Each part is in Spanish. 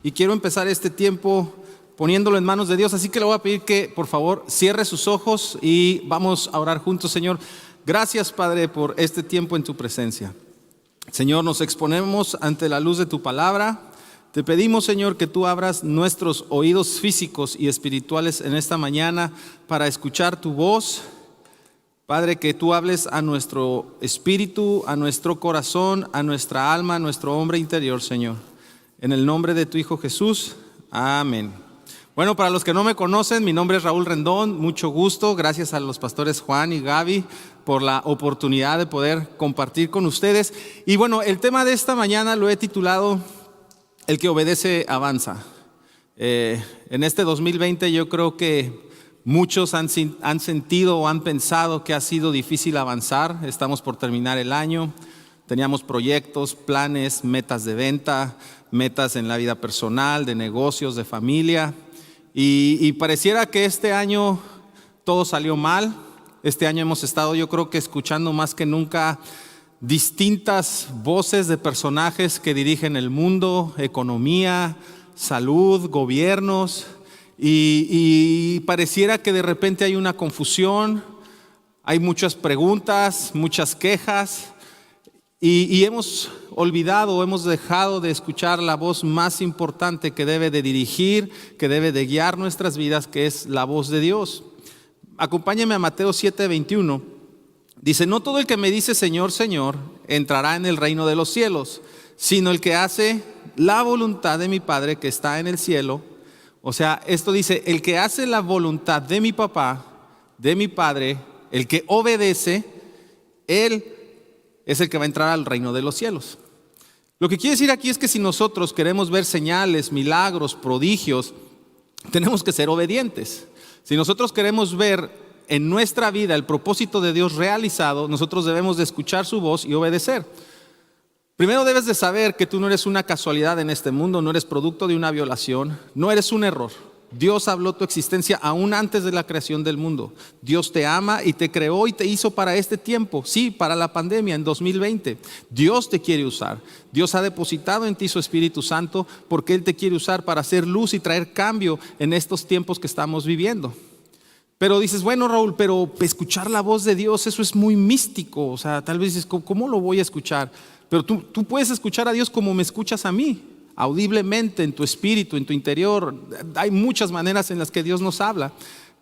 y quiero empezar este tiempo poniéndolo en manos de Dios. Así que le voy a pedir que por favor cierre sus ojos y vamos a orar juntos. Señor, gracias Padre por este tiempo en tu presencia. Señor, nos exponemos ante la luz de tu palabra. Te pedimos, Señor, que tú abras nuestros oídos físicos y espirituales en esta mañana para escuchar tu voz. Padre, que tú hables a nuestro espíritu, a nuestro corazón, a nuestra alma, a nuestro hombre interior, Señor. En el nombre de tu Hijo Jesús, amén. Bueno, para los que no me conocen, mi nombre es Raúl Rendón, mucho gusto. Gracias a los pastores Juan y Gaby por la oportunidad de poder compartir con ustedes. Y bueno, el tema de esta mañana lo he titulado El que obedece avanza. En este 2020 yo creo que muchos han sentido o han pensado que ha sido difícil avanzar. Estamos por terminar el año. Teníamos proyectos, planes, metas de venta, metas en la vida personal, de negocios, de familia. Y pareciera que este año todo salió mal. Este año hemos estado, yo creo que escuchando más que nunca distintas voces de personajes que dirigen el mundo, economía, salud, gobiernos. Y pareciera que de repente hay una confusión, hay muchas preguntas, muchas quejas. Y hemos olvidado, hemos dejado de escuchar la voz más importante que debe de dirigir, que debe de guiar nuestras vidas, que es la voz de Dios. Acompáñame a Mateo 7:21. Dice: no todo el que me dice Señor, Señor, entrará en el reino de los cielos, sino el que hace la voluntad de mi Padre que está en el cielo. O sea, esto dice, el que hace la voluntad de mi papá, de mi Padre, el que obedece, él es el que va a entrar al reino de los cielos. Lo que quiere decir aquí es que si nosotros queremos ver señales, milagros, prodigios, tenemos que ser obedientes. Si nosotros queremos ver en nuestra vida el propósito de Dios realizado, nosotros debemos de escuchar su voz y obedecer. Primero debes de saber que tú no eres una casualidad en este mundo, no eres producto de una violación, no eres un error. Dios habló tu existencia aún antes de la creación del mundo. Dios te ama y te creó y te hizo para este tiempo, sí, para la pandemia en 2020. Dios te quiere usar. Dios ha depositado en ti su Espíritu Santo porque Él te quiere usar para hacer luz y traer cambio en estos tiempos que estamos viviendo. Pero dices, bueno Raúl, pero escuchar la voz de Dios, eso es muy místico. O sea, tal vez dices, ¿cómo lo voy a escuchar? Pero tú puedes escuchar a Dios como me escuchas a mí, audiblemente, en tu espíritu, en tu interior. Hay muchas maneras en las que Dios nos habla.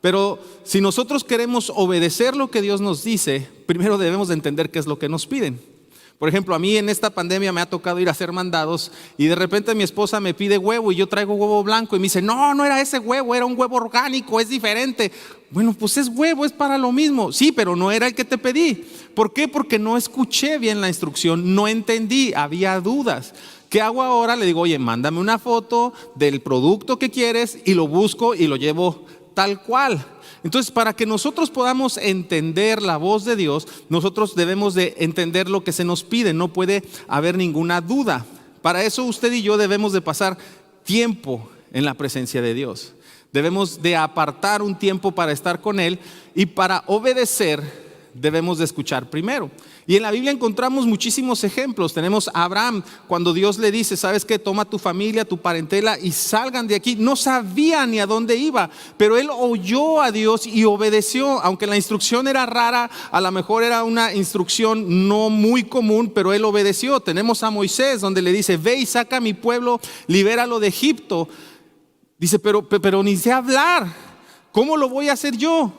Pero si nosotros queremos obedecer lo que Dios nos dice, primero debemos de entender qué es lo que nos piden. Por ejemplo, a mí en esta pandemia me ha tocado ir a hacer mandados y de repente mi esposa me pide huevo y yo traigo huevo blanco y me dice, no era ese huevo, era un huevo orgánico, es diferente. Bueno, pues es huevo, es para lo mismo. Sí, pero no era el que te pedí. ¿Por qué? Porque no escuché bien la instrucción, no entendí, había dudas. ¿Qué hago ahora? Le digo, oye, mándame una foto del producto que quieres y lo busco y lo llevo tal cual. Entonces, para que nosotros podamos entender la voz de Dios, nosotros debemos de entender lo que se nos pide. No puede haber ninguna duda. Para eso usted y yo debemos de pasar tiempo en la presencia de Dios. Debemos de apartar un tiempo para estar con Él y para obedecer debemos de escuchar primero. Y en la Biblia encontramos muchísimos ejemplos. Tenemos a Abraham cuando Dios le dice, ¿sabes qué? Toma tu familia, tu parentela y salgan de aquí. No sabía ni a dónde iba, pero él oyó a Dios y obedeció. Aunque la instrucción era rara, a lo mejor era una instrucción no muy común, pero él obedeció. Tenemos a Moisés donde le dice, ve y saca a mi pueblo, libéralo de Egipto. Dice, pero ni sé hablar, ¿cómo lo voy a hacer yo?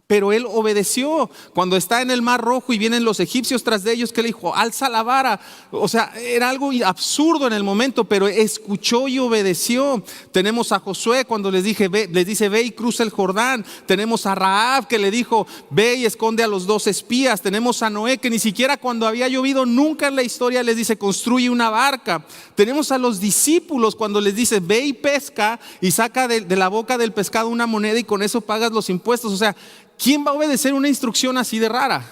Pero él obedeció. Cuando está en el Mar Rojo y vienen los egipcios tras de ellos, que le dijo, alza la vara. O sea, era algo absurdo en el momento, pero escuchó y obedeció. Tenemos a Josué cuando les dice, ve y cruza el Jordán. Tenemos a Rahab que le dijo, ve y esconde a los 2 espías. Tenemos a Noé que ni siquiera cuando había llovido nunca en la historia les dice, construye una barca. Tenemos a los discípulos cuando les dice, ve y pesca y saca de la boca del pescado una moneda y con eso pagas los impuestos. O sea, ¿quién va a obedecer una instrucción así de rara?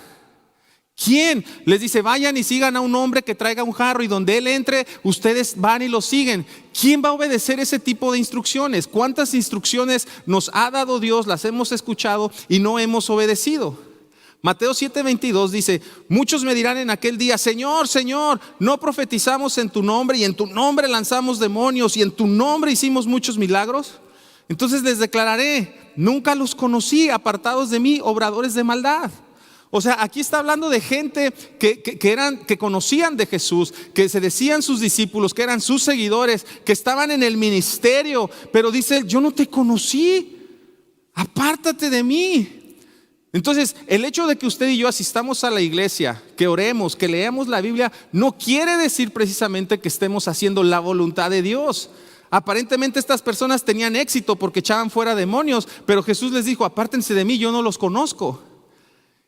¿Quién? Les dice, vayan y sigan a un hombre que traiga un jarro y donde él entre, ustedes van y lo siguen. ¿Quién va a obedecer ese tipo de instrucciones? ¿Cuántas instrucciones nos ha dado Dios? Las hemos escuchado y no hemos obedecido. Mateo 7:22 dice: muchos me dirán en aquel día: Señor, Señor, ¿no profetizamos en tu nombre, y en tu nombre lanzamos demonios, y en tu nombre hicimos muchos milagros? Entonces les declararé: nunca los conocí, apartados de mí, obradores de maldad. O sea, aquí está hablando de gente que conocían de Jesús, que se decían sus discípulos, que eran sus seguidores, que estaban en el ministerio, pero dice: yo no te conocí, apártate de mí. Entonces, el hecho de que usted y yo asistamos a la iglesia, que oremos, que leamos la Biblia, no quiere decir precisamente que estemos haciendo la voluntad de Dios. Aparentemente estas personas tenían éxito porque echaban fuera demonios, pero Jesús les dijo: apártense de mí, yo no los conozco.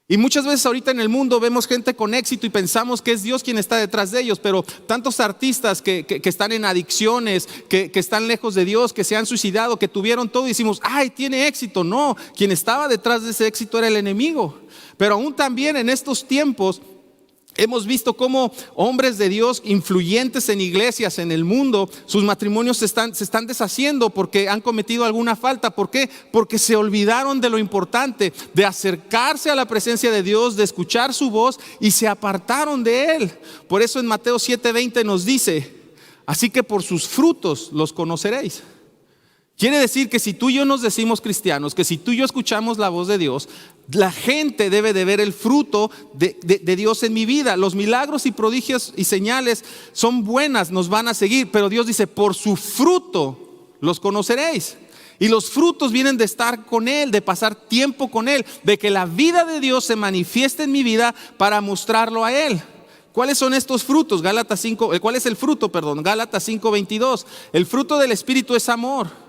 Y muchas veces ahorita en el mundo vemos gente con éxito y pensamos que es Dios quien está detrás de ellos, pero tantos artistas que están en adicciones, que están lejos de Dios, que se han suicidado, que tuvieron todo y decimos: ay, tiene éxito. No, quien estaba detrás de ese éxito era el enemigo. Pero aún también en estos tiempos hemos visto cómo hombres de Dios influyentes en iglesias en el mundo, sus matrimonios se están deshaciendo porque han cometido alguna falta. ¿Por qué? Porque se olvidaron de lo importante, de acercarse a la presencia de Dios, de escuchar su voz, y se apartaron de Él. Por eso en Mateo 7:20 nos dice: así que por sus frutos los conoceréis. Quiere decir que si tú y yo nos decimos cristianos, que si tú y yo escuchamos la voz de Dios, la gente debe de ver el fruto de Dios en mi vida. Los milagros y prodigios y señales son buenas, nos van a seguir, pero Dios dice: por su fruto los conoceréis. Y los frutos vienen de estar con Él, de pasar tiempo con Él, de que la vida de Dios se manifieste en mi vida para mostrarlo a Él. ¿Cuáles son estos frutos? ¿Cuál es el fruto? Gálatas 5:22. El fruto del Espíritu es amor.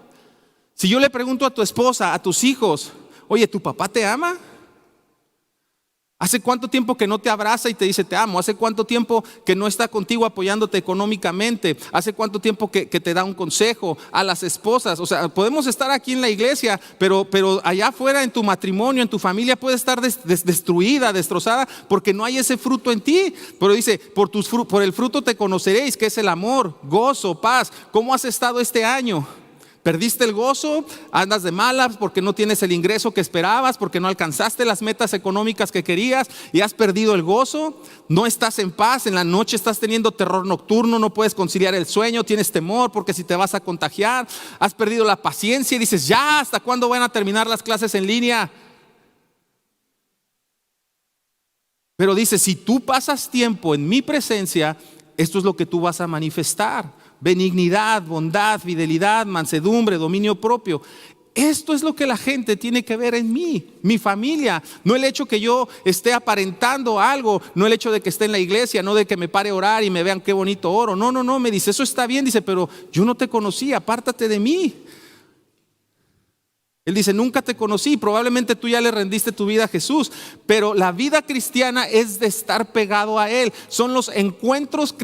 Si yo le pregunto a tu esposa, a tus hijos: oye, ¿tu papá te ama? ¿Hace cuánto tiempo que no te abraza y te dice te amo? ¿Hace cuánto tiempo que no está contigo apoyándote económicamente? ¿Hace cuánto tiempo que te da un consejo? A las esposas, o sea, podemos estar aquí en la iglesia, pero allá afuera en tu matrimonio, en tu familia puede estar destruida, destrozada, porque no hay ese fruto en ti. Pero dice: por el fruto te conoceréis, que es el amor, gozo, paz. ¿Cómo has estado este año? ¿Perdiste el gozo? ¿Andas de malas porque no tienes el ingreso que esperabas, porque no alcanzaste las metas económicas que querías y has perdido el gozo? ¿No estás en paz? En la noche estás teniendo terror nocturno, no puedes conciliar el sueño, tienes temor porque si te vas a contagiar. Has perdido la paciencia y dices: ya, ¿hasta cuándo van a terminar las clases en línea? Pero dice: si tú pasas tiempo en mi presencia, esto es lo que tú vas a manifestar: benignidad, bondad, fidelidad, mansedumbre, dominio propio. Esto es lo que la gente tiene que ver en mí, mi familia. No el hecho que yo esté aparentando algo, no el hecho de que esté en la iglesia, no de que me pare a orar y me vean qué bonito oro. No, me dice: eso está bien, dice, pero yo no te conocí, apártate de mí. Él dice: nunca te conocí. Probablemente tú ya le rendiste tu vida a Jesús, pero la vida cristiana es de estar pegado a Él. Son los encuentros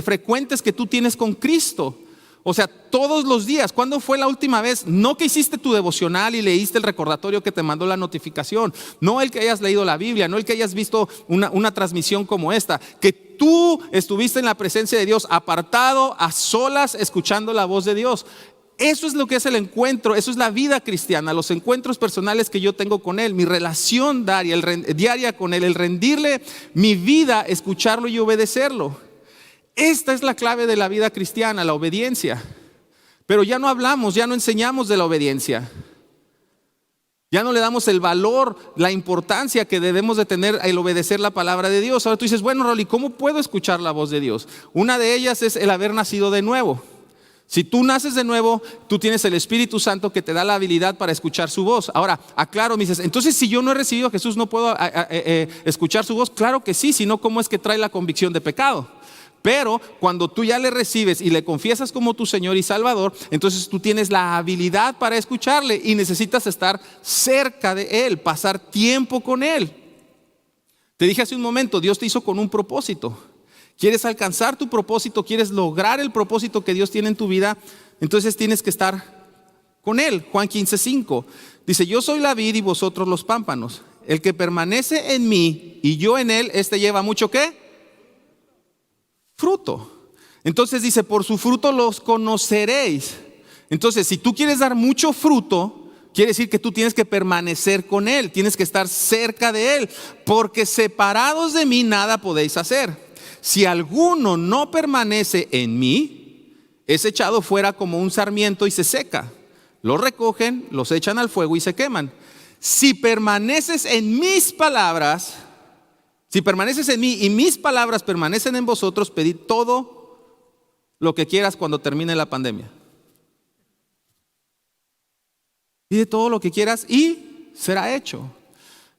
frecuentes que tú tienes con Cristo. O sea, todos los días. ¿Cuándo fue la última vez? No que hiciste tu devocional y leíste el recordatorio que te mandó la notificación. No el que hayas leído la Biblia, no el que hayas visto una transmisión como esta. Que tú estuviste en la presencia de Dios, apartado, a solas, escuchando la voz de Dios. Eso es lo que es el encuentro, eso es la vida cristiana, los encuentros personales que yo tengo con Él, mi relación diaria con Él, el rendirle mi vida, escucharlo y obedecerlo. Esta es la clave de la vida cristiana, la obediencia. Pero ya no hablamos, ya no enseñamos de la obediencia. Ya no le damos el valor, la importancia que debemos de tener el obedecer la palabra de Dios. Ahora tú dices: bueno, Rolly, ¿cómo puedo escuchar la voz de Dios? Una de ellas es el haber nacido de nuevo. Si tú naces de nuevo, tú tienes el Espíritu Santo que te da la habilidad para escuchar su voz. Ahora, aclaro, me dices: entonces si yo no he recibido a Jesús, ¿no puedo escuchar su voz? Claro que sí, si no, ¿cómo es que trae la convicción de pecado? Pero cuando tú ya le recibes y le confiesas como tu Señor y Salvador, entonces tú tienes la habilidad para escucharle y necesitas estar cerca de Él, pasar tiempo con Él. Te dije hace un momento, Dios te hizo con un propósito. ¿Quieres alcanzar tu propósito? ¿Quieres lograr el propósito que Dios tiene en tu vida? Entonces tienes que estar con Él. Juan 15:5 dice: yo soy la vid y vosotros los pámpanos. El que permanece en mí y yo en él, este lleva mucho ¿qué? Fruto. Entonces dice: por su fruto los conoceréis. Entonces, si tú quieres dar mucho fruto, quiere decir que tú tienes que permanecer con Él, tienes que estar cerca de Él, porque separados de mí nada podéis hacer. Si alguno no permanece en mí, es echado fuera como un sarmiento y se seca. Los recogen, los echan al fuego y se queman. Si permaneces en mis palabras, si permaneces en mí y mis palabras permanecen en vosotros, pedid todo lo que quieras cuando termine la pandemia. Pide todo lo que quieras y será hecho.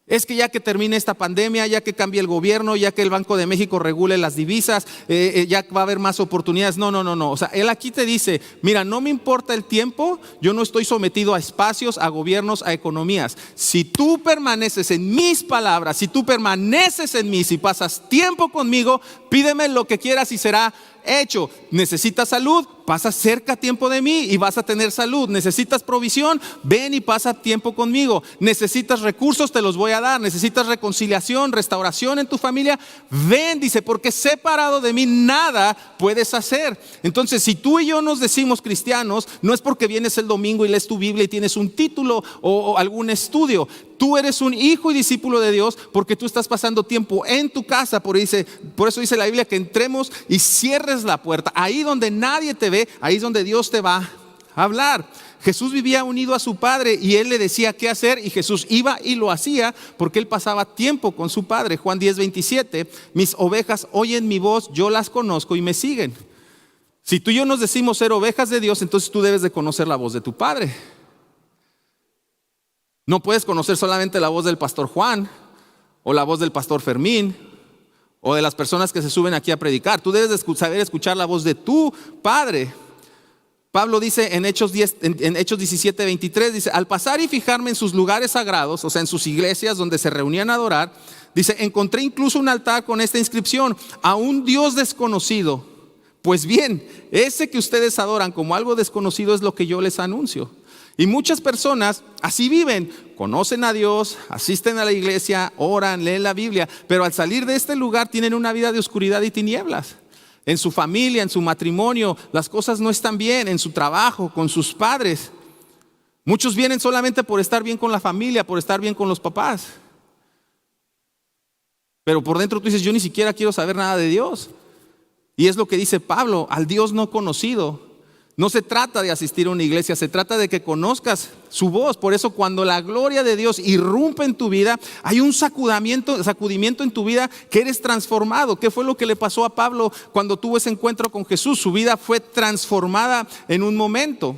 Es que ya que termine esta pandemia, ya que cambie el gobierno, ya que el Banco de México regule las divisas, ya va a haber más oportunidades. No. O sea, Él aquí te dice, mira, no me importa el tiempo, yo no estoy sometido a espacios, a gobiernos, a economías. Si tú permaneces en mis palabras, si tú permaneces en mí, si pasas tiempo conmigo, pídeme lo que quieras y será hecho. ¿Necesitas salud? Pasa cerca tiempo de mí y vas a tener salud. ¿Necesitas provisión? Ven y pasa tiempo conmigo. ¿Necesitas recursos? Te los voy a dar. ¿Necesitas reconciliación, restauración en tu familia? Ven, dice, porque separado de mí nada puedes hacer. Entonces, si tú y yo nos decimos cristianos, no es porque vienes el domingo y lees tu Biblia y tienes un título o algún estudio. Tú eres un hijo y discípulo de Dios porque tú estás pasando tiempo en tu casa. Por eso dice la Biblia que entremos y cierres la puerta. Ahí donde nadie te ve, ahí es donde Dios te va a hablar. Jesús vivía unido a su Padre y Él le decía qué hacer y Jesús iba y lo hacía porque Él pasaba tiempo con su Padre. Juan 10:27, mis ovejas oyen mi voz, yo las conozco y me siguen. Si tú y yo nos decimos ser ovejas de Dios, entonces tú debes de conocer la voz de tu Padre. No puedes conocer solamente la voz del pastor Juan o la voz del pastor Fermín o de las personas que se suben aquí a predicar. Tú debes de saber escuchar la voz de tu Padre. Pablo dice en Hechos 17:23, dice, al pasar y fijarme en sus lugares sagrados, o sea, en sus iglesias donde se reunían a adorar, dice, encontré incluso un altar con esta inscripción, a un Dios desconocido. Pues bien, ese que ustedes adoran como algo desconocido es lo que yo les anuncio. Y muchas personas así viven, conocen a Dios, asisten a la iglesia, oran, leen la Biblia, pero al salir de este lugar tienen una vida de oscuridad y tinieblas. En su familia, en su matrimonio, las cosas no están bien, en su trabajo, con sus padres. Muchos vienen solamente por estar bien con la familia, por estar bien con los papás. Pero por dentro tú dices, yo ni siquiera quiero saber nada de Dios. Y es lo que dice Pablo, al Dios no conocido. No se trata de asistir a una iglesia, se trata de que conozcas su voz. Por eso cuando la gloria de Dios irrumpe en tu vida, hay un sacudimiento en tu vida que eres transformado. ¿Qué fue lo que le pasó a Pablo cuando tuvo ese encuentro con Jesús? Su vida fue transformada en un momento.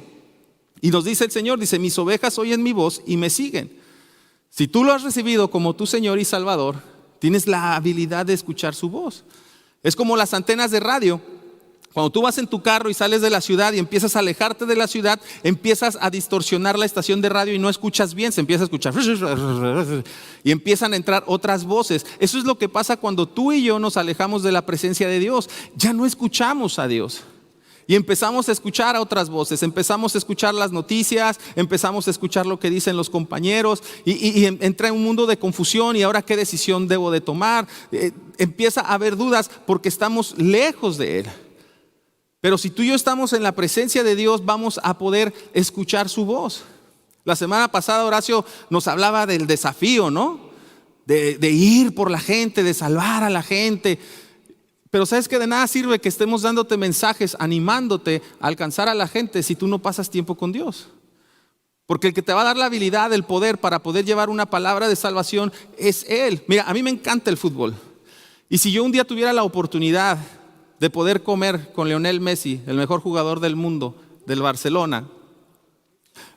Y nos dice el Señor, dice, mis ovejas oyen mi voz y me siguen. Si tú lo has recibido como tu Señor y Salvador, tienes la habilidad de escuchar su voz. Es como las antenas de radio. Cuando tú vas en tu carro y sales de la ciudad y empiezas a alejarte de la ciudad, empiezas a distorsionar la estación de radio y no escuchas bien, se empieza a escuchar y empiezan a entrar otras voces. Eso es lo que pasa cuando tú y yo nos alejamos de la presencia de Dios. Ya no escuchamos a Dios y empezamos a escuchar a otras voces, empezamos a escuchar las noticias, empezamos a escuchar lo que dicen los compañeros y entra en un mundo de confusión. Y ahora, ¿qué decisión debo de tomar? Empieza a haber dudas porque estamos lejos de Él. Pero si tú y yo estamos en la presencia de Dios, vamos a poder escuchar su voz. La semana pasada Horacio nos hablaba del desafío, ¿no? De ir por la gente, de salvar a la gente. Pero sabes que de nada sirve que estemos dándote mensajes, animándote a alcanzar a la gente si tú no pasas tiempo con Dios. Porque el que te va a dar la habilidad, el poder para poder llevar una palabra de salvación es Él. Mira, a mí me encanta el fútbol. Y si yo un día tuviera la oportunidad de poder comer con Lionel Messi, el mejor jugador del mundo, del Barcelona,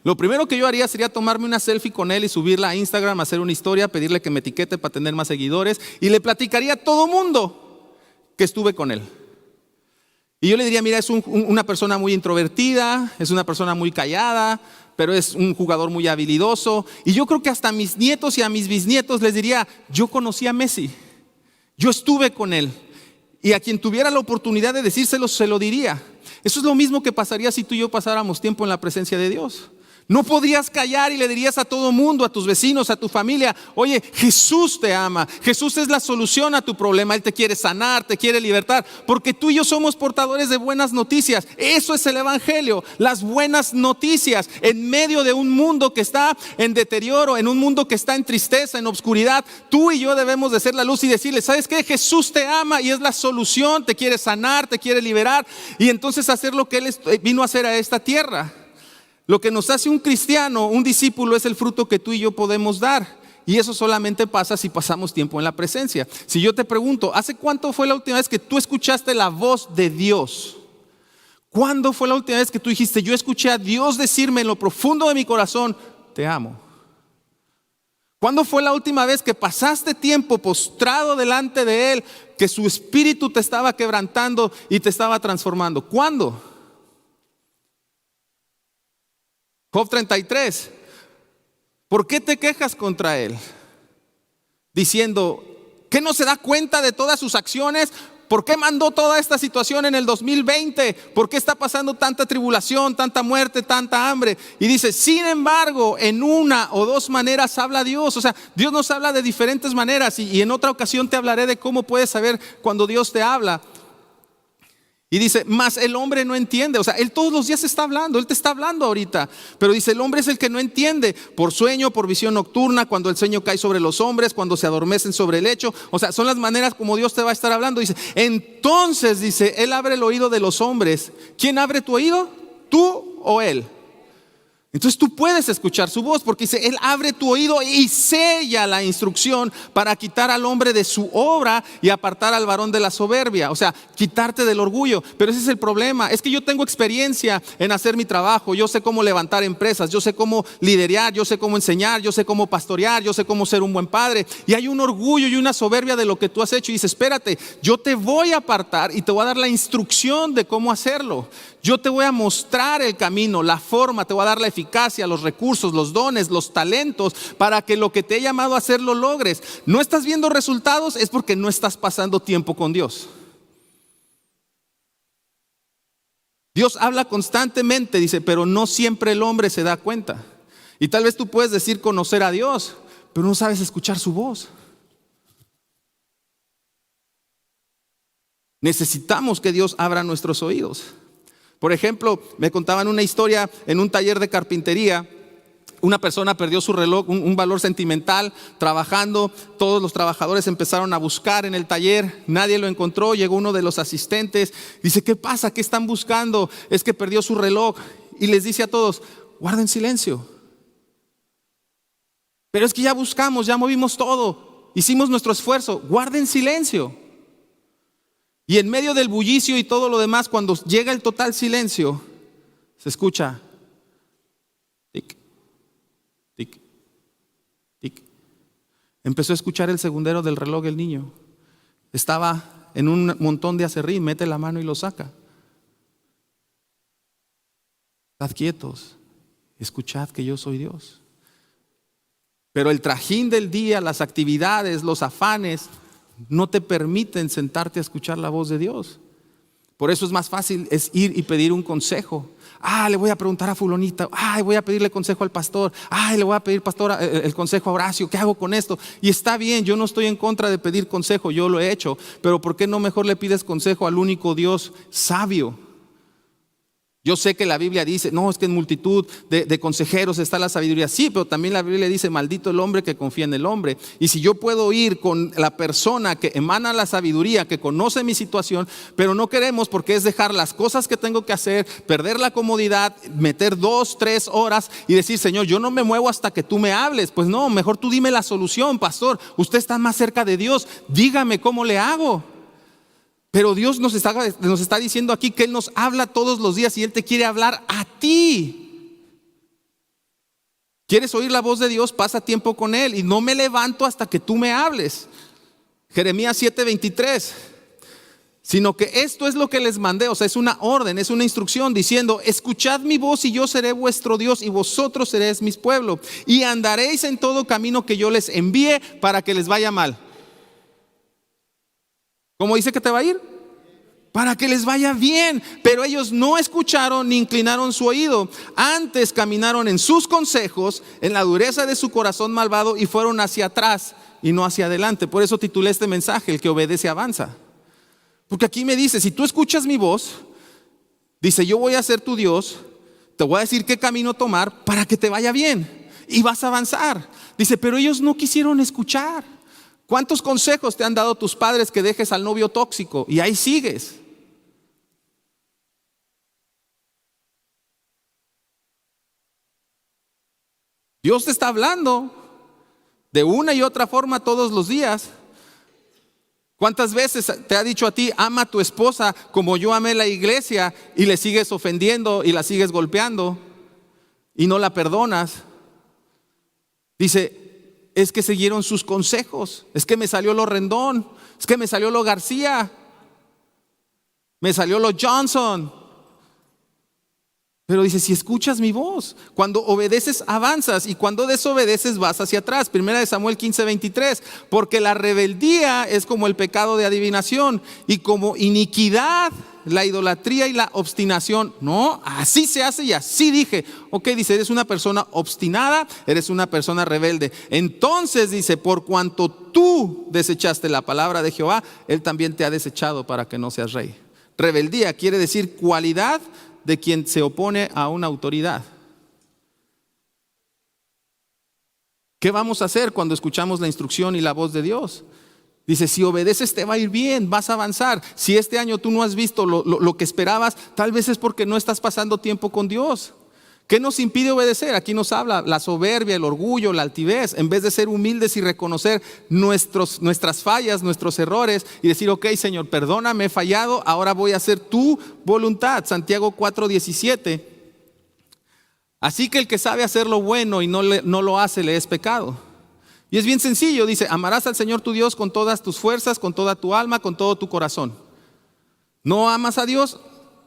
lo primero que yo haría sería tomarme una selfie con él y subirla a Instagram, hacer una historia, pedirle que me etiquete para tener más seguidores y le platicaría a todo mundo que estuve con él. Y yo le diría, mira, es una persona muy introvertida, es una persona muy callada, pero es un jugador muy habilidoso. Y yo creo que hasta a mis nietos y a mis bisnietos les diría, yo conocí a Messi, yo estuve con él. Y a quien tuviera la oportunidad de decírselo, se lo diría. Eso es lo mismo que pasaría si tú y yo pasáramos tiempo en la presencia de Dios. No podrías callar y le dirías a todo mundo, a tus vecinos, a tu familia: oye, Jesús te ama, Jesús es la solución a tu problema, Él te quiere sanar, te quiere libertar, porque tú y yo somos portadores de buenas noticias. Eso es el evangelio, las buenas noticias en medio de un mundo que está en deterioro, en un mundo que está en tristeza, en obscuridad. Tú y yo debemos de ser la luz y decirle: ¿sabes qué? Jesús te ama y es la solución, te quiere sanar, te quiere liberar, y entonces hacer lo que Él vino a hacer a esta tierra. Lo que nos hace un cristiano, un discípulo, es el fruto que tú y yo podemos dar. Y eso solamente pasa si pasamos tiempo en la presencia. Si yo te pregunto: ¿hace cuánto fue la última vez que tú escuchaste la voz de Dios? ¿Cuándo fue la última vez que tú dijiste: yo escuché a Dios decirme en lo profundo de mi corazón, te amo? ¿Cuándo fue la última vez que pasaste tiempo postrado delante de Él, que su espíritu te estaba quebrantando y te estaba transformando? ¿Cuándo? Job 33. ¿Por qué te quejas contra él? Diciendo: ¿qué no se da cuenta de todas sus acciones? ¿Por qué mandó toda esta situación en el 2020? ¿Por qué está pasando tanta tribulación, tanta muerte, tanta hambre? Y dice: sin embargo, en una o dos maneras habla Dios. O sea, Dios nos habla de diferentes maneras, y en otra ocasión te hablaré de cómo puedes saber cuando Dios te habla. Y dice: mas el hombre no entiende. O sea, Él todos los días está hablando, Él te está hablando ahorita. Pero dice: el hombre es el que no entiende. Por sueño, por visión nocturna, cuando el sueño cae sobre los hombres, cuando se adormecen sobre el lecho. O sea, son las maneras como Dios te va a estar hablando. Dice: entonces, dice, Él abre el oído de los hombres. ¿Quién abre tu oído? ¿Tú o Él? Entonces tú puedes escuchar su voz, porque dice: Él abre tu oído y sella la instrucción para quitar al hombre de su obra y apartar al varón de la soberbia. O sea, quitarte del orgullo. Pero ese es el problema, es que yo tengo experiencia en hacer mi trabajo. Yo sé cómo levantar empresas, yo sé cómo liderar, yo sé cómo enseñar, yo sé cómo pastorear, yo sé cómo ser un buen padre. Y hay un orgullo y una soberbia de lo que tú has hecho. Y dice: espérate, yo te voy a apartar y te voy a dar la instrucción de cómo hacerlo. Yo te voy a mostrar el camino, la forma, te voy a dar la eficacia, los recursos, los dones, los talentos, para que lo que te he llamado a hacer lo logres. No estás viendo resultados, es porque no estás pasando tiempo con Dios. Dios habla constantemente, dice, pero no siempre el hombre se da cuenta. Y tal vez tú puedes decir conocer a Dios, pero no sabes escuchar su voz. Necesitamos que Dios abra nuestros oídos. Por ejemplo, me contaban una historia en un taller de carpintería. Una persona perdió su reloj, un valor sentimental, trabajando. Todos los trabajadores empezaron a buscar en el taller, nadie lo encontró. Llegó uno de los asistentes, dice: ¿qué pasa? ¿Qué están buscando? Es que perdió su reloj. Y les dice a todos: guarden silencio. Pero es que ya buscamos, ya movimos todo, hicimos nuestro esfuerzo, guarden silencio. Y en medio del bullicio y todo lo demás, cuando llega el total silencio, se escucha tic, tic, tic. Empezó a escuchar el segundero del reloj el niño. Estaba en un montón de aserrín, mete la mano y lo saca. Estad quietos, escuchad que yo soy Dios. Pero el trajín del día, las actividades, los afanes, no te permiten sentarte a escuchar la voz de Dios. Por eso es más fácil es ir y pedir un consejo. Le voy a preguntar a fulanita. Voy a pedirle consejo al pastor. Le voy a pedir el consejo a Horacio. ¿Qué hago con esto? Y está bien, yo no estoy en contra de pedir consejo, yo lo he hecho. Pero ¿por qué no mejor le pides consejo al único Dios sabio? Yo sé que la Biblia dice: no, es que en multitud de consejeros está la sabiduría. Sí, pero también la Biblia dice: maldito el hombre que confía en el hombre. Y si yo puedo ir con la persona que emana la sabiduría, que conoce mi situación, pero no queremos, porque es dejar las cosas que tengo que hacer, perder la comodidad, meter 2, 3 horas y decir: Señor, yo no me muevo hasta que tú me hables. Pues no, mejor tú dime la solución, pastor. Usted está más cerca de Dios, dígame cómo le hago. Pero Dios nos está diciendo aquí que Él nos habla todos los días y Él te quiere hablar a ti. ¿Quieres oír la voz de Dios? Pasa tiempo con Él. Y no me levanto hasta que tú me hables. Jeremías 7:23. Sino que esto es lo que les mandé. O sea, es una orden, es una instrucción diciendo: escuchad mi voz y yo seré vuestro Dios y vosotros seréis mi pueblo. Y andaréis en todo camino que yo les envíe para que les vaya mal. ¿Cómo dice que te va a ir? para que les vaya bien. Pero ellos no escucharon ni inclinaron su oído. Antes caminaron en sus consejos, en la dureza de su corazón malvado, y fueron hacia atrás y no hacia adelante. Por eso titulé este mensaje: el que obedece avanza. Porque aquí me dice, si tú escuchas mi voz, dice, yo voy a ser tu Dios, te voy a decir qué camino tomar para que te vaya bien y vas a avanzar. Dice, pero ellos no quisieron escuchar. ¿Cuántos consejos te han dado tus padres que dejes al novio tóxico y ahí sigues? Dios te está hablando de una y otra forma todos los días. ¿Cuántas veces te ha dicho a ti, ama a tu esposa como yo amé la iglesia, y le sigues ofendiendo y la sigues golpeando y no la perdonas? Dice, es que siguieron sus consejos, es que me salió lo Rendón, es que me salió lo García, me salió lo Johnson. Pero dice, si escuchas mi voz, cuando obedeces avanzas, y cuando desobedeces vas hacia atrás. Primera de Samuel 15:23, porque la rebeldía es como el pecado de adivinación, y como iniquidad la idolatría y la obstinación. No, así se hace y así dije. Ok, dice, eres una persona obstinada, eres una persona rebelde. Entonces dice, por cuanto tú desechaste la palabra de Jehová, Él también te ha desechado para que no seas rey. Rebeldía quiere decir cualidad de quien se opone a una autoridad. ¿Qué vamos a hacer cuando escuchamos la instrucción y la voz de Dios? Dice, si obedeces te va a ir bien, vas a avanzar. Si este año tú no has visto lo que esperabas, tal vez es porque no estás pasando tiempo con Dios. ¿Qué nos impide obedecer? Aquí nos habla la soberbia, el orgullo, la altivez. En vez de ser humildes y reconocer nuestras fallas, nuestros errores, y decir, ok, Señor, perdóname, he fallado, ahora voy a hacer tu voluntad. Santiago 4:17. Así que el que sabe hacer lo bueno y no lo hace, le es pecado. Y es bien sencillo, dice, amarás al Señor tu Dios con todas tus fuerzas, con toda tu alma, con todo tu corazón. ¿No amas a Dios?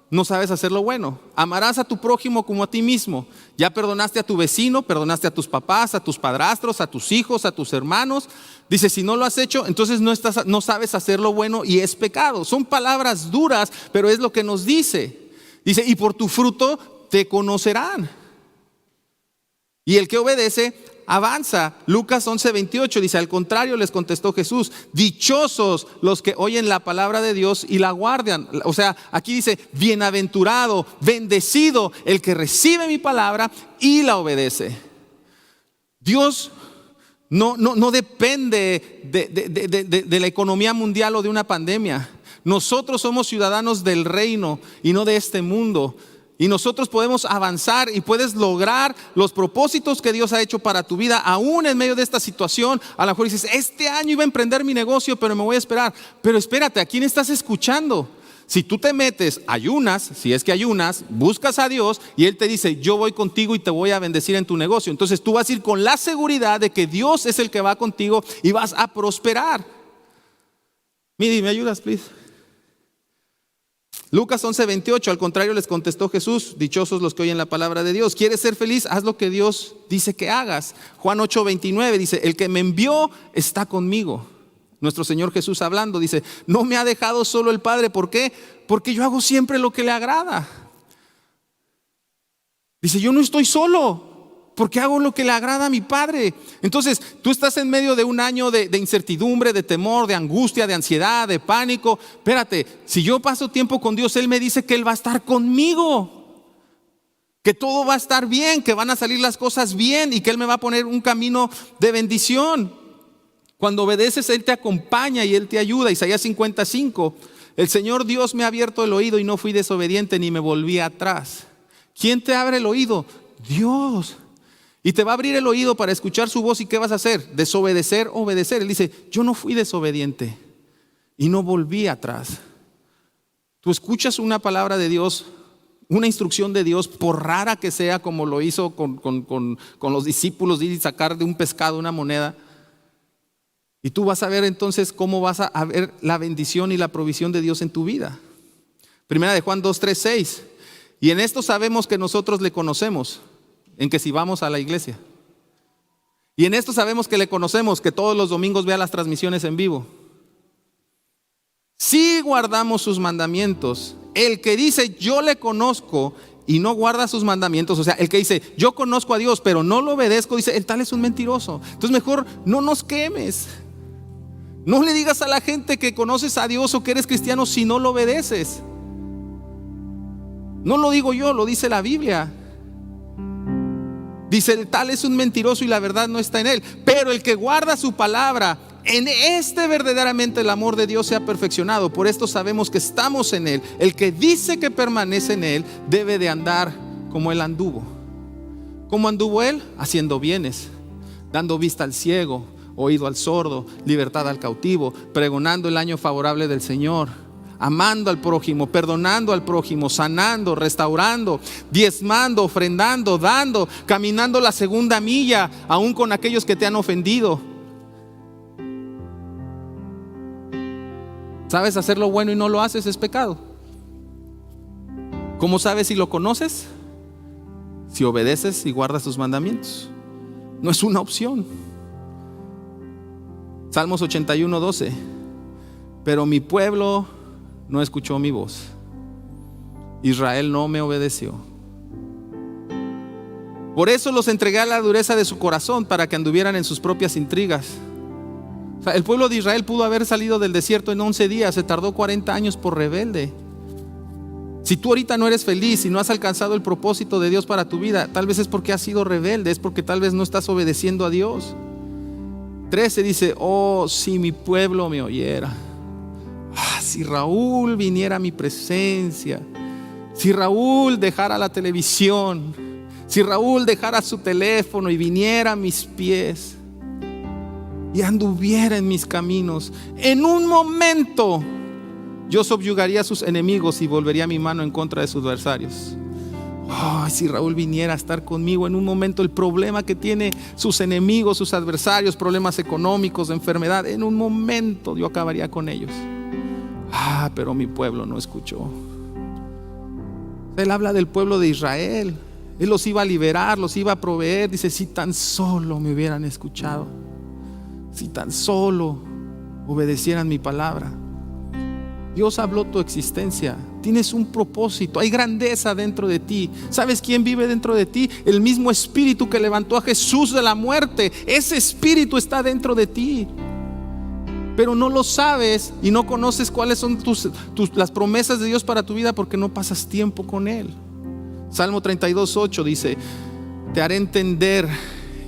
No sabes hacer lo bueno. Amarás a tu prójimo como a ti mismo. Ya perdonaste a tu vecino, perdonaste a tus papás, a tus padrastros, a tus hijos, a tus hermanos. Dice, si no lo has hecho, entonces no sabes hacer lo bueno y es pecado. Son palabras duras, pero es lo que nos dice. Dice, y por tu fruto te conocerán. Y el que obedece avanza. Lucas 11:28 dice, al contrario les contestó Jesús, dichosos los que oyen la palabra de Dios y la guardan. O sea, aquí dice, bienaventurado, bendecido el que recibe mi palabra y la obedece. Dios no depende de la economía mundial o de una pandemia. Nosotros somos ciudadanos del reino y no de este mundo. Y nosotros podemos avanzar y puedes lograr los propósitos que Dios ha hecho para tu vida, aún en medio de esta situación. A lo mejor dices, este año iba a emprender mi negocio, pero me voy a esperar. Pero espérate, ¿a quién estás escuchando? Si tú te metes, ayunas, si es que ayunas, buscas a Dios y Él te dice, yo voy contigo y te voy a bendecir en tu negocio. Entonces tú vas a ir con la seguridad de que Dios es el que va contigo y vas a prosperar. Miri, ¿me ayudas, please? Lucas 11:28, al contrario les contestó Jesús, dichosos los que oyen la palabra de Dios. ¿Quieres ser feliz? Haz lo que Dios dice que hagas. Juan 8:29 dice, el que me envió está conmigo. Nuestro Señor Jesús hablando dice, no me ha dejado solo el Padre. ¿Por qué? Porque yo hago siempre lo que le agrada. Dice, yo no estoy solo, porque hago lo que le agrada a mi Padre. Entonces, tú estás en medio de un año de incertidumbre, de temor, de angustia, de ansiedad, de pánico. Espérate, si yo paso tiempo con Dios, Él me dice que Él va a estar conmigo, que todo va a estar bien, que van a salir las cosas bien y que Él me va a poner un camino de bendición. Cuando obedeces, Él te acompaña y Él te ayuda. Isaías 55, el Señor Dios me ha abierto el oído y no fui desobediente ni me volví atrás. ¿Quién te abre el oído? Dios. Y te va a abrir el oído para escuchar su voz. ¿Y qué vas a hacer? Desobedecer, obedecer. Él dice, yo no fui desobediente y no volví atrás. Tú escuchas una palabra de Dios, una instrucción de Dios, por rara que sea, como lo hizo con los discípulos, de ir y sacar de un pescado una moneda. Y tú vas a ver entonces cómo vas a ver la bendición y la provisión de Dios en tu vida. Primera de Juan 2:3-6. Y en esto sabemos que nosotros le conocemos, en que si vamos a la iglesia. Y en esto sabemos que le conocemos, que todos los domingos vea las transmisiones en vivo. Si guardamos sus mandamientos, el que dice yo le conozco y no guarda sus mandamientos, o sea, el que dice yo conozco a Dios pero no lo obedezco, dice el tal es un mentiroso. Entonces mejor no nos quemes. No le digas a la gente que conoces a Dios o que eres cristiano si no lo obedeces. No lo digo yo, lo dice la Biblia. Dice el tal es un mentiroso y la verdad no está en él. Pero el que guarda su palabra, en este verdaderamente el amor de Dios se ha perfeccionado. Por esto sabemos que estamos en él. El que dice que permanece en él debe de andar como él anduvo. ¿Cómo anduvo él? Haciendo bienes, dando vista al ciego, oído al sordo, libertad al cautivo, pregonando el año favorable del Señor, amando al prójimo, perdonando al prójimo, sanando, restaurando, diezmando, ofrendando, dando, caminando la segunda milla, aún con aquellos que te han ofendido. ¿Sabes hacer lo bueno y no lo haces? Es pecado. ¿Cómo sabes si lo conoces? Si obedeces y guardas tus mandamientos. No es una opción. Salmos 81:12. Pero mi pueblo no escuchó mi voz. Israel no me obedeció. Por eso los entregué a la dureza de su corazón, para que anduvieran en sus propias intrigas. O sea, el pueblo de Israel pudo haber salido del desierto en 11 días. Se tardó 40 años por rebelde. Si tú ahorita no eres feliz y no has alcanzado el propósito de Dios para tu vida, tal vez es porque has sido rebelde, es porque tal vez no estás obedeciendo a Dios. 13 dice: oh, si mi pueblo me oyera. Si Raúl viniera a mi presencia, si Raúl dejara la televisión, si Raúl dejara su teléfono y viniera a mis pies y anduviera en mis caminos, en un momento yo subyugaría a sus enemigos y volvería mi mano en contra de sus adversarios. Si Raúl viniera a estar conmigo en un momento, el problema que tiene sus enemigos, sus adversarios, problemas económicos, de enfermedad, en un momento yo acabaría con ellos. Pero mi pueblo no escuchó. Él habla del pueblo de Israel. Él los iba a liberar, los iba a proveer. Dice: si tan solo me hubieran escuchado, si tan solo obedecieran mi palabra. Dios habló tu existencia. Tienes un propósito, hay grandeza dentro de ti. ¿Sabes quién vive dentro de ti? El mismo espíritu que levantó a Jesús de la muerte. Ese espíritu está dentro de ti. Pero no lo sabes y no conoces cuáles son las promesas de Dios para tu vida, porque no pasas tiempo con Él. Salmo 32:8 dice: te haré entender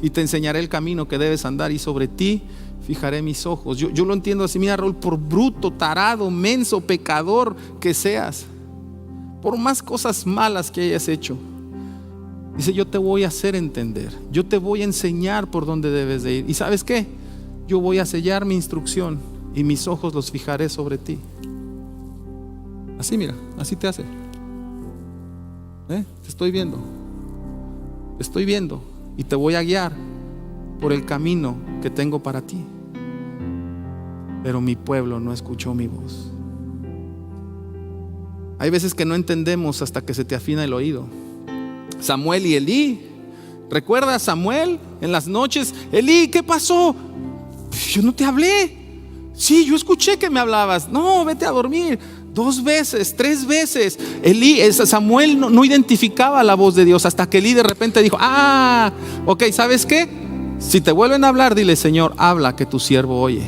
y te enseñaré el camino que debes andar, y sobre ti fijaré mis ojos. Yo lo entiendo así. Mira, Raúl, por bruto, tarado, menso, pecador que seas, por más cosas malas que hayas hecho, dice: yo te voy a hacer entender, yo te voy a enseñar por dónde debes de ir. ¿Y sabes qué? Yo voy a sellar mi instrucción y mis ojos los fijaré sobre ti. Así, mira, así te hace. Te estoy viendo y te voy a guiar por el camino que tengo para ti. Pero mi pueblo no escuchó mi voz. Hay veces que no entendemos hasta que se te afina el oído. Samuel y Elí. ¿Recuerdas a Samuel en las noches? Elí, ¿qué pasó? Yo no te hablé. Sí, yo escuché que me hablabas. No, vete a dormir. 2 veces, 3 veces. Samuel no identificaba la voz de Dios, hasta que Elí de repente dijo: ok, ¿sabes qué? Si te vuelven a hablar, dile: Señor, habla, que tu siervo oye.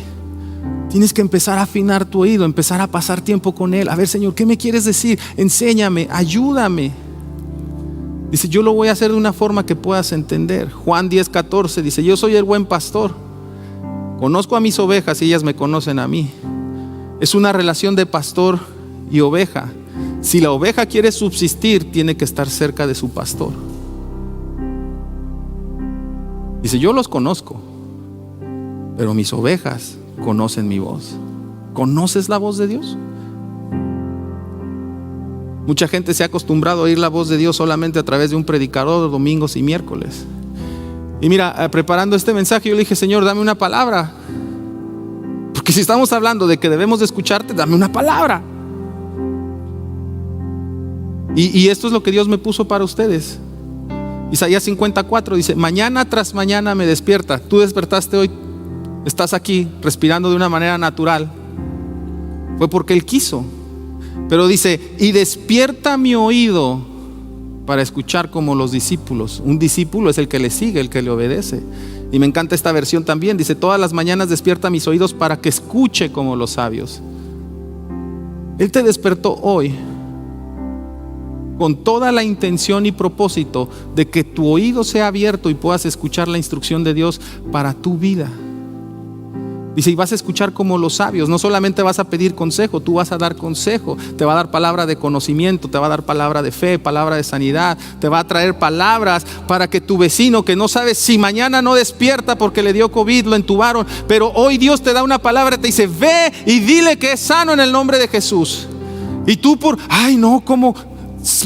Tienes que empezar a afinar tu oído, empezar a pasar tiempo con Él. A ver, Señor, ¿qué me quieres decir? Enséñame, ayúdame. Dice: yo lo voy a hacer de una forma que puedas entender. Juan 10:14 dice: yo soy el buen pastor, conozco a mis ovejas y ellas me conocen a mí. Es una relación de pastor y oveja. Si la oveja quiere subsistir, tiene que estar cerca de su pastor. Dice: yo los conozco, pero mis ovejas conocen mi voz. ¿Conoces la voz de Dios? Mucha gente se ha acostumbrado a oír la voz de Dios solamente a través de un predicador domingos y miércoles. Y mira, preparando este mensaje, yo le dije: Señor, dame una palabra. Porque si estamos hablando de que debemos de escucharte, dame una palabra. Y esto es lo que Dios me puso para ustedes. Isaías 54 dice: mañana tras mañana me despierta. Tú despertaste hoy, estás aquí respirando de una manera natural. fue porque Él quiso. Pero dice, y despierta mi oído para escuchar como los discípulos. Un discípulo es el que le sigue, el que le obedece. Y me encanta esta versión también. Dice, todas las mañanas despierta mis oídos para que escuche como los sabios. Él te despertó hoy con toda la intención y propósito de que tu oído sea abierto y puedas escuchar la instrucción de Dios para tu vida. Dice, y vas a escuchar como los sabios. No solamente vas a pedir consejo, tú vas a dar consejo. Te va a dar palabra de conocimiento, te va a dar palabra de fe, palabra de sanidad. Te va a traer palabras para que tu vecino, que no sabes si mañana no despierta porque le dio COVID, lo entubaron, pero hoy Dios te da una palabra, te dice, ve y dile que es sano en el nombre de Jesús. Y tú ay no, ¿cómo?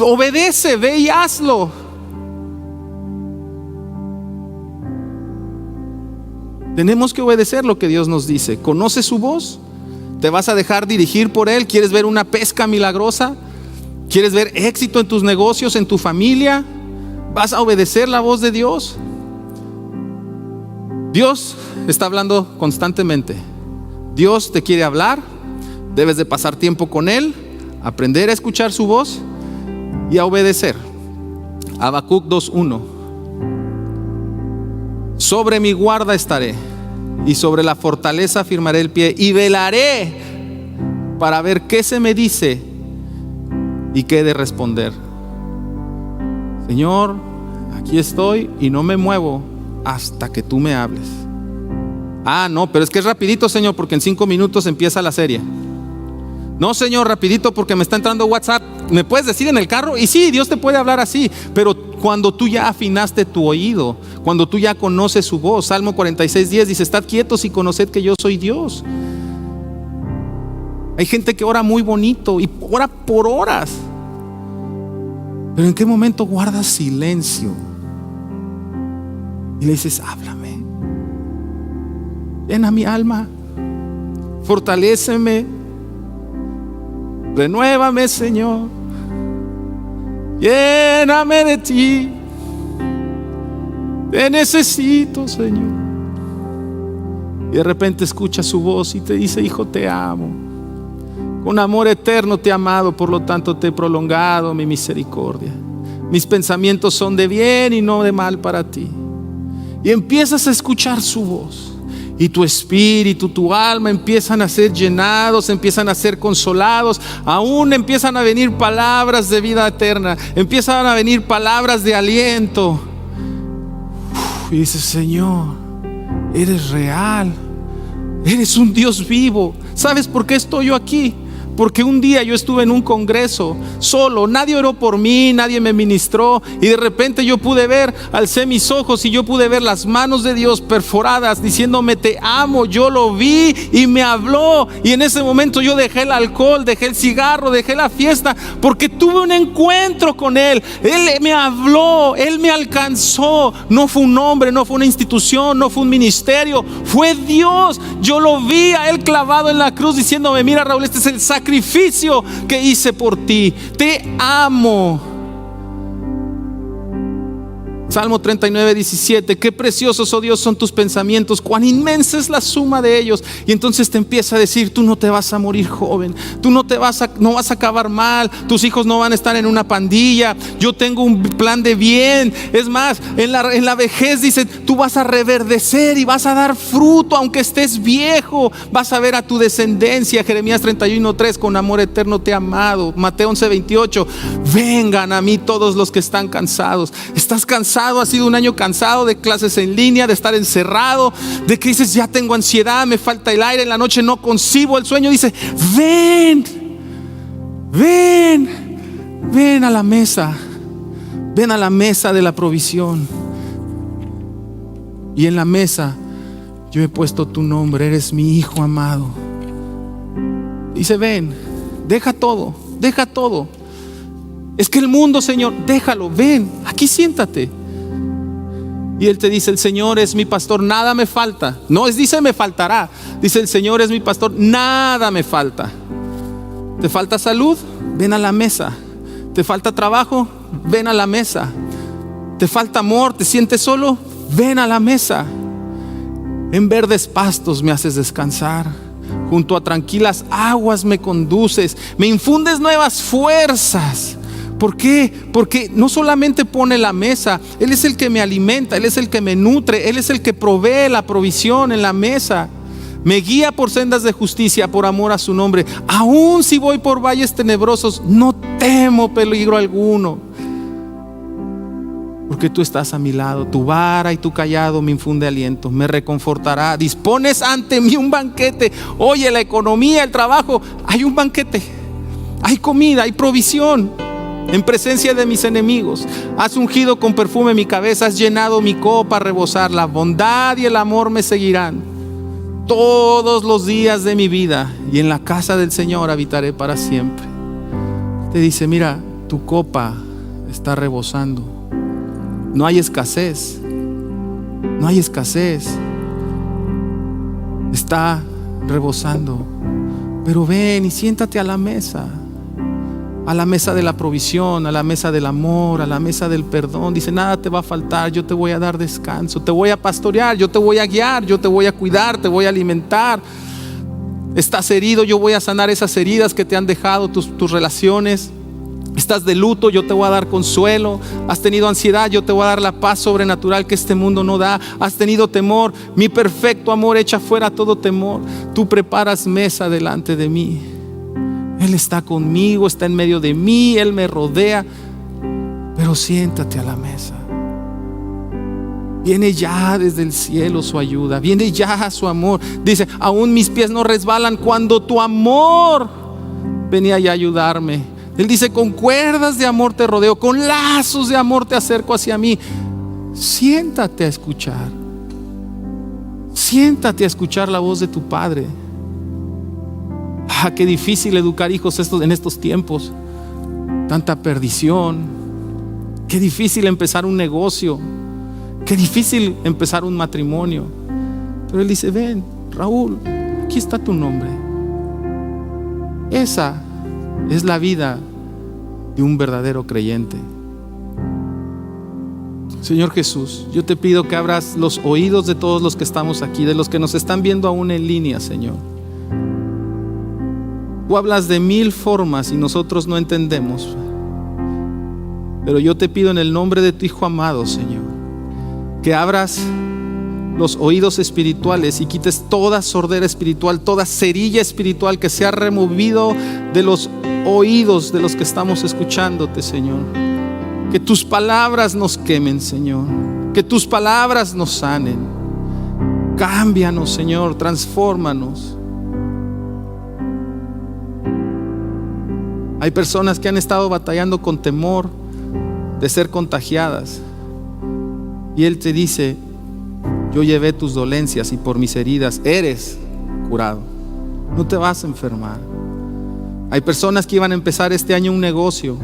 Obedece, ve y hazlo. Tenemos que obedecer lo que Dios nos dice. ¿Conoces su voz? ¿Te vas a dejar dirigir por Él? ¿Quieres ver una pesca milagrosa? ¿Quieres ver éxito en tus negocios, en tu familia? ¿Vas a obedecer la voz de Dios? Dios está hablando constantemente. Dios te quiere hablar. Debes de pasar tiempo con Él, aprender a escuchar su voz y a obedecer. Habacuc 2:1. Sobre mi guarda estaré y sobre la fortaleza firmaré el pie y velaré para ver qué se me dice y qué he de responder. Señor, aquí estoy y no me muevo hasta que tú me hables. No, pero es que es rapidito, Señor, porque en 5 minutos empieza la serie. No, Señor, rapidito porque me está entrando WhatsApp. ¿Me puedes decir en el carro? Y sí, Dios te puede hablar así, pero cuando tú ya afinaste tu oído, cuando tú ya conoces su voz. Salmo 46:10 dice, estad quietos y conoced que yo soy Dios. Hay gente que ora muy bonito y ora por horas, pero ¿en qué momento guardas silencio? Y le dices, háblame, llena mi alma, fortaléceme, renuévame, Señor, lléname de ti, te necesito, Señor. Y de repente escuchas su voz y te dice, hijo, te amo, con amor eterno te he amado, por lo tanto te he prolongado mi misericordia. Mis pensamientos son de bien y no de mal para ti. Y empiezas a escuchar su voz. Y tu espíritu, tu alma empiezan a ser llenados, empiezan a ser consolados. Aún empiezan a venir palabras de vida eterna, empiezan a venir palabras de aliento. Y dices, Señor, eres real, eres un Dios vivo. ¿Sabes por qué estoy yo aquí? Porque un día yo estuve en un congreso solo, nadie oró por mí, nadie me ministró, y de repente yo pude ver, alcé mis ojos y yo pude ver las manos de Dios perforadas diciéndome te amo. Yo lo vi y me habló, y en ese momento yo dejé el alcohol, dejé el cigarro, dejé la fiesta, porque tuve un encuentro con Él. Él me habló, Él me alcanzó. No fue un hombre, no fue una institución, no fue un ministerio, fue Dios. Yo lo vi a Él clavado en la cruz diciéndome, mira, Raúl, este es el sacrificio que hice por ti, te amo. Salmo 39:17, qué preciosos, oh Dios, son tus pensamientos, cuán inmensa es la suma de ellos. Y entonces te empieza a decir, tú no te vas a morir joven, tú no vas a acabar mal, tus hijos no van a estar en una pandilla, yo tengo un plan de bien. Es más, en la vejez dice, tú vas a reverdecer y vas a dar fruto, aunque estés viejo, vas a ver a tu descendencia. Jeremías 31:3, con amor eterno te he amado. Mateo 11:28, vengan a mí todos los que están cansados. ¿Estás cansado? Ha sido un año cansado de clases en línea, de estar encerrado, de que dices, ya tengo ansiedad, me falta el aire, en la noche no concibo el sueño. Dice, ven a la mesa, ven a la mesa de la provisión. Y en la mesa yo he puesto tu nombre, eres mi hijo amado. Dice, ven, deja todo. Es que el mundo, Señor, déjalo, ven, aquí siéntate. Y Él te dice, el Señor es mi pastor, nada me falta. No dice me faltará, dice el Señor es mi pastor, nada me falta. ¿Te falta salud? Ven a la mesa. ¿Te falta trabajo? Ven a la mesa. ¿Te falta amor? ¿Te sientes solo? Ven a la mesa. En verdes pastos me haces descansar, Junto a tranquilas aguas me conduces, me infundes nuevas fuerzas. ¿Por qué? Porque no solamente pone la mesa, Él es el que me alimenta, Él es el que me nutre, Él es el que provee la provisión en la mesa. Me guía por sendas de justicia por amor a su nombre. Aun si voy por valles tenebrosos, no temo peligro alguno, porque tú estás a mi lado. Tu vara y tu cayado me infunde aliento, me reconfortará. Dispones ante mí un banquete. Oye, la economía, el trabajo, hay un banquete, hay comida, hay provisión en presencia de mis enemigos. Has ungido con perfume mi cabeza, has llenado mi copa a rebosar. La bondad y el amor me seguirán todos los días de mi vida, y en la casa del Señor habitaré para siempre. Te dice: mira, tu copa está rebosando. No hay escasez, no hay escasez, está rebosando. Pero ven y siéntate a la mesa de la provisión, a la mesa del amor, a la mesa del perdón. Dice: nada te va a faltar, yo te voy a dar descanso, te voy a pastorear, yo te voy a guiar, yo te voy a cuidar, te voy a alimentar. Estás herido, yo voy a sanar esas heridas que te han dejado tus relaciones. Estás de luto, yo te voy a dar consuelo. Has tenido ansiedad, yo te voy a dar la paz sobrenatural que este mundo no da. Has tenido temor, mi perfecto amor echa fuera todo temor. Tú preparas mesa delante de mí. Él está conmigo, está en medio de mí, Él me rodea. Pero siéntate a la mesa. Viene ya desde el cielo su ayuda, viene ya su amor. Dice: aún mis pies no resbalan cuando tu amor venía ya a ayudarme. Él dice: con cuerdas de amor te rodeo, con lazos de amor te acerco hacia mí. Siéntate a escuchar. Siéntate a escuchar la voz de tu Padre. Qué difícil educar hijos en estos tiempos. Tanta perdición. Qué difícil empezar un negocio. Qué difícil empezar un matrimonio. Pero Él dice: ven, Raúl, aquí está tu nombre. Esa es la vida de un verdadero creyente. Señor Jesús, yo te pido que abras los oídos de todos los que estamos aquí, de los que nos están viendo aún en línea, Señor. Tú hablas de 1000 formas y nosotros no entendemos. Pero yo te pido en el nombre de tu Hijo amado, Señor, que abras los oídos espirituales y quites toda sordera espiritual, toda cerilla espiritual que se ha removido de los oídos de los que estamos escuchándote, Señor. Que tus palabras nos quemen, Señor. Que tus palabras nos sanen. Cámbianos, Señor, transfórmanos. Hay personas que han estado batallando con temor de ser contagiadas, y Él te dice: yo llevé tus dolencias y por mis heridas eres curado. No te vas a enfermar. Hay personas que iban a empezar este año un negocio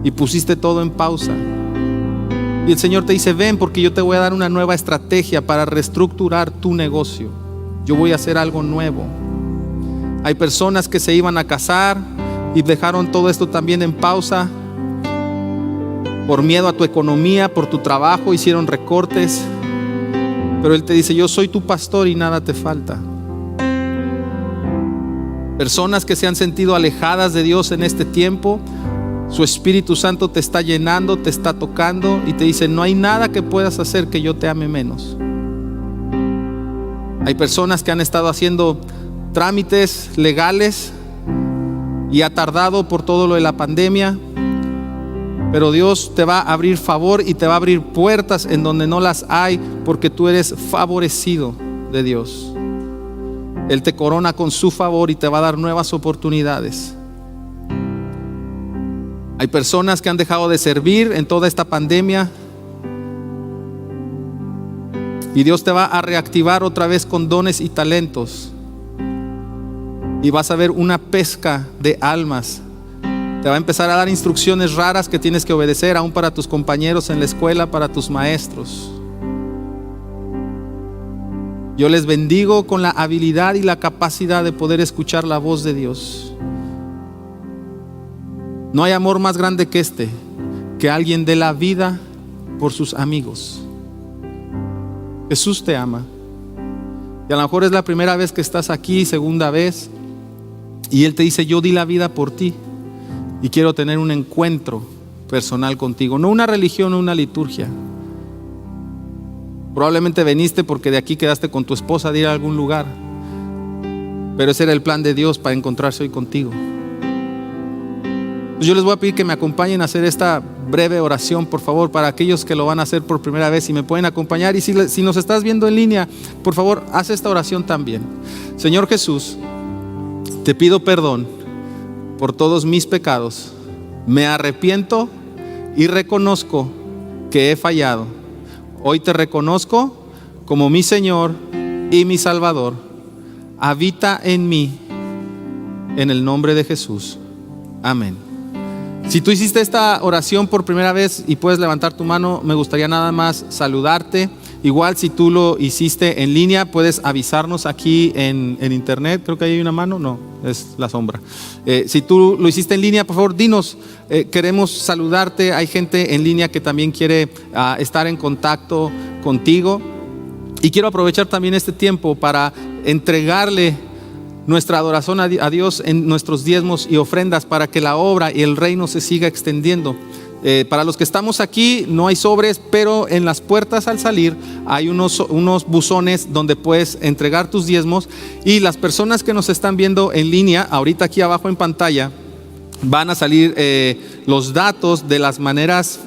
y pusiste todo en pausa, y el Señor te dice: ven, porque yo te voy a dar una nueva estrategia para reestructurar tu negocio. Yo voy a hacer algo nuevo. Hay personas que se iban a casar y dejaron todo esto también en pausa por miedo a tu economía, por tu trabajo, hicieron recortes. Pero Él te dice: yo soy tu pastor y nada te falta. Personas que se han sentido alejadas de Dios en este tiempo, su Espíritu Santo te está llenando, te está tocando y te dice: no hay nada que puedas hacer que yo te ame menos. Hay personas que han estado haciendo trámites legales y ha tardado por todo lo de la pandemia, pero Dios te va a abrir favor y te va a abrir puertas en donde no las hay, porque tú eres favorecido de Dios. Él te corona con su favor y te va a dar nuevas oportunidades. Hay personas que han dejado de servir en toda esta pandemia, y Dios te va a reactivar otra vez con dones y talentos, y vas a ver una pesca de almas. Te va a empezar a dar instrucciones raras que tienes que obedecer, aún para tus compañeros en la escuela, para tus maestros. Yo les bendigo con la habilidad y la capacidad de poder escuchar la voz de Dios. No hay amor más grande que este, que alguien dé la vida por sus amigos. Jesús te ama. Y a lo mejor es la primera vez que estás aquí, segunda vez, y Él te dice, yo di la vida por ti y quiero tener un encuentro personal contigo, no una religión o una liturgia. Probablemente viniste porque de aquí quedaste con tu esposa de ir a algún lugar, pero ese era el plan de Dios para encontrarse hoy contigo. Yo les voy a pedir que me acompañen a hacer esta breve oración, por favor, para aquellos que lo van a hacer por primera vez, y me pueden acompañar. Y si nos estás viendo en línea, por favor, haz esta oración también. Señor Jesús, te pido perdón por todos mis pecados. Me arrepiento y reconozco que he fallado. Hoy te reconozco como mi Señor y mi Salvador. Habita en mí, en el nombre de Jesús. Amén. Si tú hiciste esta oración por primera vez y puedes levantar tu mano, me gustaría nada más saludarte. Igual si tú lo hiciste en línea, puedes avisarnos aquí en internet. Creo que ahí hay una mano, no, es la sombra. Si tú lo hiciste en línea, por favor dinos, queremos saludarte. Hay gente en línea que también quiere estar en contacto contigo. Y quiero aprovechar también este tiempo para entregarle nuestra adoración a Dios en nuestros diezmos y ofrendas, para que la obra y el reino se siga extendiendo. Para los que estamos aquí no hay sobres, pero en las puertas al salir hay unos buzones donde puedes entregar tus diezmos, y las personas que nos están viendo en línea, ahorita aquí abajo en pantalla van a salir los datos de las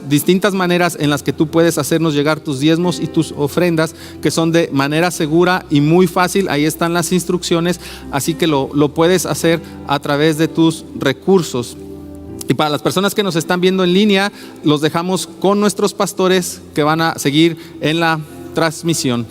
distintas maneras en las que tú puedes hacernos llegar tus diezmos y tus ofrendas, que son de manera segura y muy fácil. Ahí están las instrucciones, así que lo puedes hacer a través de tus recursos. Y para las personas que nos están viendo en línea, los dejamos con nuestros pastores que van a seguir en la transmisión.